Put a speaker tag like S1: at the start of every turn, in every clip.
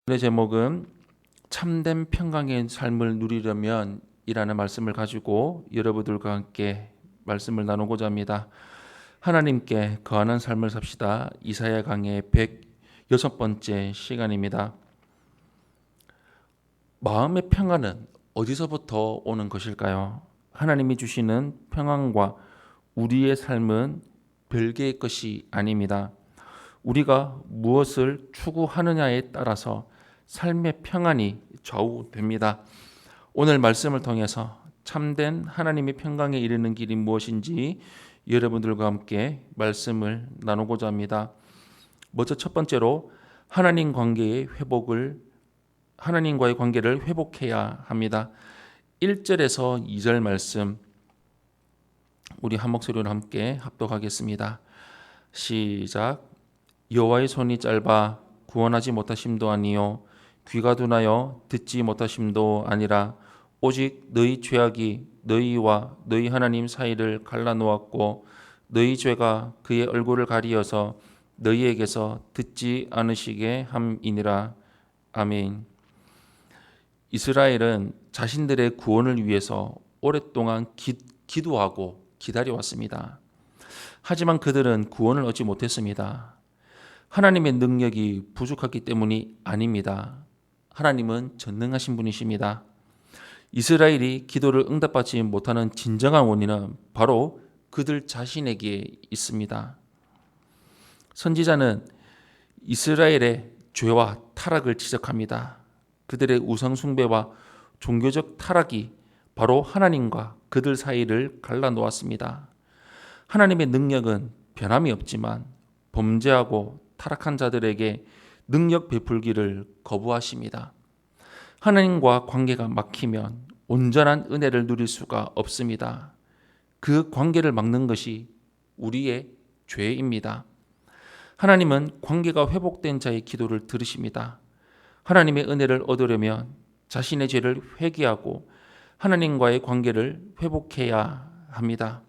S1: 오늘의 제목은 참된 평강의 삶을 누리려면 이라는 말씀을 가지고 여러분들과 함께 말씀을 나누고자 합니다. 하나님께 거하는 삶을 삽시다. 이사야 강의 106번째 시간입니다. 마음의 평안은 어디서부터 오는 것일까요? 하나님이 주시는 평안과 우리의 삶은 별개의 것이 아닙니다. 우리가 무엇을 추구하느냐에 따라서 삶의 평안이 좌우됩니다. 오늘 말씀을 통해서 참된 하나님의 평강에 이르는 길이 무엇인지 여러분들과 함께 말씀을 나누고자 합니다. 먼저 첫 번째로 하나님과의 관계를 회복해야 합니다. 1절에서 2절 말씀 우리 한 목소리로 함께 합독하겠습니다. 시작. 여호와의 손이 짧아 구원하지 못하심도 아니요 귀가 둔하여 듣지 못하심도 아니라 오직 너희 죄악이 너희와 너희 하나님 사이를 갈라놓았고 너희 죄가 그의 얼굴을 가리어서 너희에게서 듣지 않으시게 함이니라. 아멘. 이스라엘은 자신들의 구원을 위해서 오랫동안 기도하고 기다려왔습니다. 하지만 그들은 구원을 얻지 못했습니다. 하나님의 능력이 부족하기 때문이 아닙니다. 하나님은 전능하신 분이십니다. 이스라엘이 기도를 응답받지 못하는 진정한 원인은 바로 그들 자신에게 있습니다. 선지자는 이스라엘의 죄와 타락을 지적합니다. 그들의 우상 숭배와 종교적 타락이 바로 하나님과 그들 사이를 갈라놓았습니다. 하나님의 능력은 변함이 없지만 범죄하고 타락한 자들에게 능력 베풀기를 거부하십니다. 하나님과 관계가 막히면 온전한 은혜를 누릴 수가 없습니다. 그 관계를 막는 것이 우리의 죄입니다. 하나님은 관계가 회복된 자의 기도를 들으십니다. 하나님의 은혜를 얻으려면 자신의 죄를 회개하고 하나님과의 관계를 회복해야 합니다.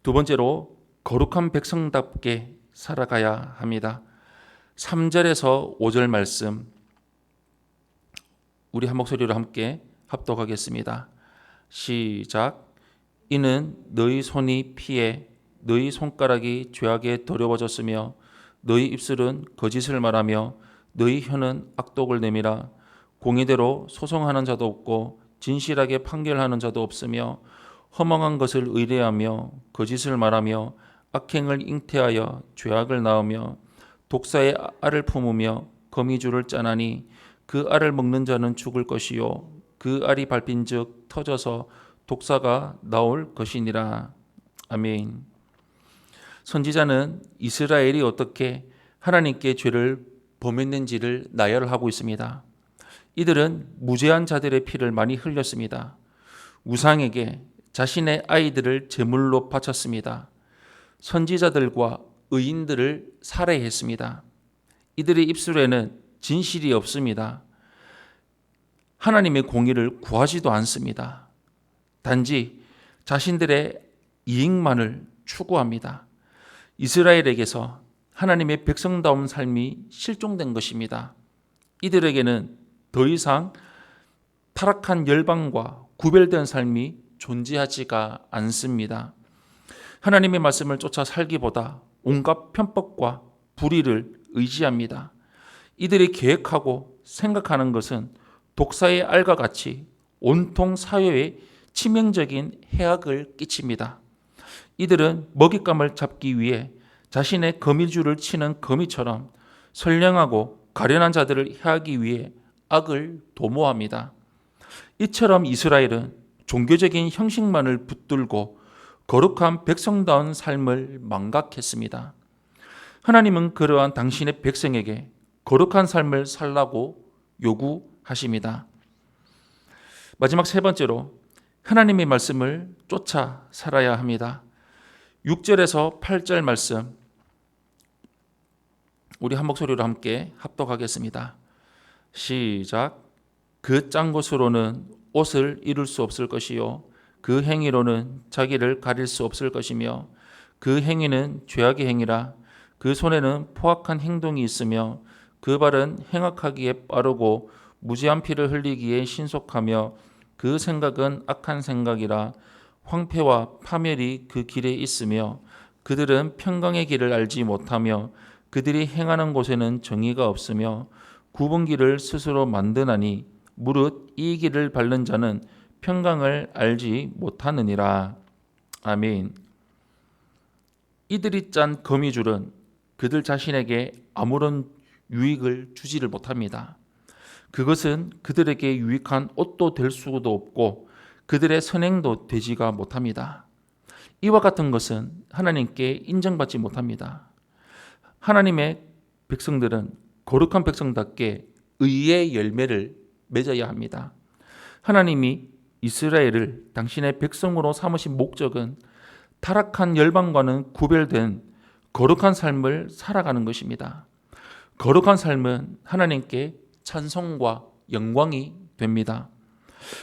S1: 두 번째로 거룩한 백성답게 살아가야 합니다. 3절에서 5절 말씀 우리 한 목소리로 함께 합독하겠습니다. 시작. 이는 너희 손이 피해 너희 손가락이 죄악에 더러워졌으며 너희 입술은 거짓을 말하며 너희 혀는 악독을 내밀어 공의대로 소송하는 자도 없고 진실하게 판결하는 자도 없으며 허망한 것을 의뢰하며 거짓을 말하며 악행을 잉태하여 죄악을 낳으며 독사의 알을 품으며 거미줄을 짜나니 그 알을 먹는 자는 죽을 것이요 그 알이 밟힌즉 터져서 독사가 나올 것이니라. 아멘. 선지자는 이스라엘이 어떻게 하나님께 죄를 범했는지를 나열하고 있습니다. 이들은 무죄한 자들의 피를 많이 흘렸습니다. 우상에게 자신의 아이들을 제물로 바쳤습니다. 선지자들과 의인들을 살해했습니다. 이들의 입술에는 진실이 없습니다. 하나님의 공의를 구하지도 않습니다. 단지 자신들의 이익만을 추구합니다. 이스라엘에게서 하나님의 백성다운 삶이 실종된 것입니다. 이들에게는 더 이상 타락한 열방과 구별된 삶이 존재하지가 않습니다. 하나님의 말씀을 쫓아 살기보다 온갖 편법과 불의를 의지합니다. 이들이 계획하고 생각하는 것은 독사의 알과 같이 온통 사회에 치명적인 해악을 끼칩니다. 이들은 먹잇감을 잡기 위해 자신의 거미줄을 치는 거미처럼 선량하고 가련한 자들을 해하기 위해 악을 도모합니다. 이처럼 이스라엘은 종교적인 형식만을 붙들고 거룩한 백성다운 삶을 망각했습니다. 하나님은 그러한 당신의 백성에게 거룩한 삶을 살라고 요구하십니다. 마지막 세 번째로 하나님의 말씀을 쫓아 살아야 합니다. 6절에서 8절 말씀 우리 한 목소리로 함께 합독하겠습니다. 시작. 그 짠 것으로는 옷을 이룰 수 없을 것이요 그 행위로는 자기를 가릴 수 없을 것이며 그 행위는 죄악의 행위라 그 손에는 포악한 행동이 있으며 그 발은 행악하기에 빠르고 무지한 피를 흘리기에 신속하며 그 생각은 악한 생각이라 황폐와 파멸이 그 길에 있으며 그들은 평강의 길을 알지 못하며 그들이 행하는 곳에는 정의가 없으며 굽은 길을 스스로 만드나니 무릇 이 길을 밟는 자는 평강을 알지 못하느니라. 아멘. 이들이 짠 거미줄은 그들 자신에게 아무런 유익을 주지를 못합니다. 그것은 그들에게 유익한 옷도 될 수도 없고 그들의 선행도 되지가 못합니다. 이와 같은 것은 하나님께 인정받지 못합니다. 하나님의 백성들은 거룩한 백성답게 의의 열매를 맺어야 합니다. 하나님이 이스라엘을 당신의 백성으로 삼으신 목적은 타락한 열방과는 구별된 거룩한 삶을 살아가는 것입니다. 거룩한 삶은 하나님께 찬송과 영광이 됩니다.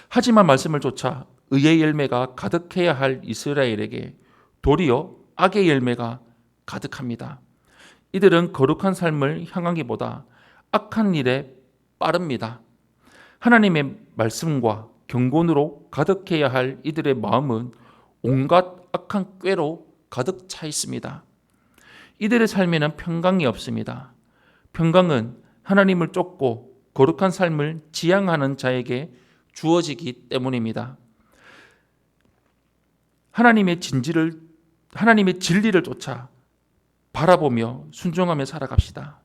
S1: 하지만 말씀을 쫓아 의의 열매가 가득해야 할 이스라엘에게 도리어 악의 열매가 가득합니다. 이들은 거룩한 삶을 향하기보다 악한 일에 빠릅니다. 하나님의 말씀과 경건으로 가득해야 할 이들의 마음은 온갖 악한 꾀로 가득 차 있습니다. 이들의 삶에는 평강이 없습니다. 평강은 하나님을 쫓고 거룩한 삶을 지향하는 자에게 주어지기 때문입니다. 하나님의 진리를 쫓아 바라보며 순종하며 살아갑시다.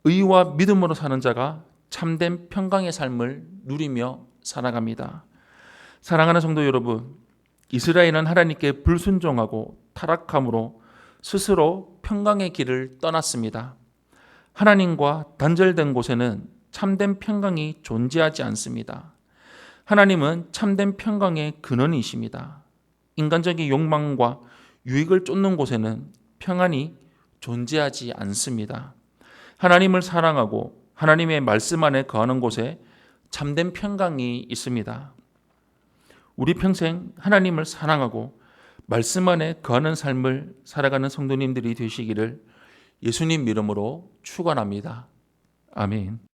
S1: 의와 믿음으로 사는 자가 참된 평강의 삶을 누리며 살아갑니다. 사랑하는 성도 여러분, 이스라엘은 하나님께 불순종하고 타락함으로 스스로 평강의 길을 떠났습니다. 하나님과 단절된 곳에는 참된 평강이 존재하지 않습니다. 하나님은 참된 평강의 근원이십니다. 인간적인 욕망과 유익을 쫓는 곳에는 평안이 존재하지 않습니다. 하나님을 사랑하고 하나님의 말씀 안에 거하는 곳에 참된 평강이 있습니다. 우리 평생 하나님을 사랑하고 말씀 안에 거하는 삶을 살아가는 성도님들이 되시기를 예수님 이름으로 축원합니다. 아멘.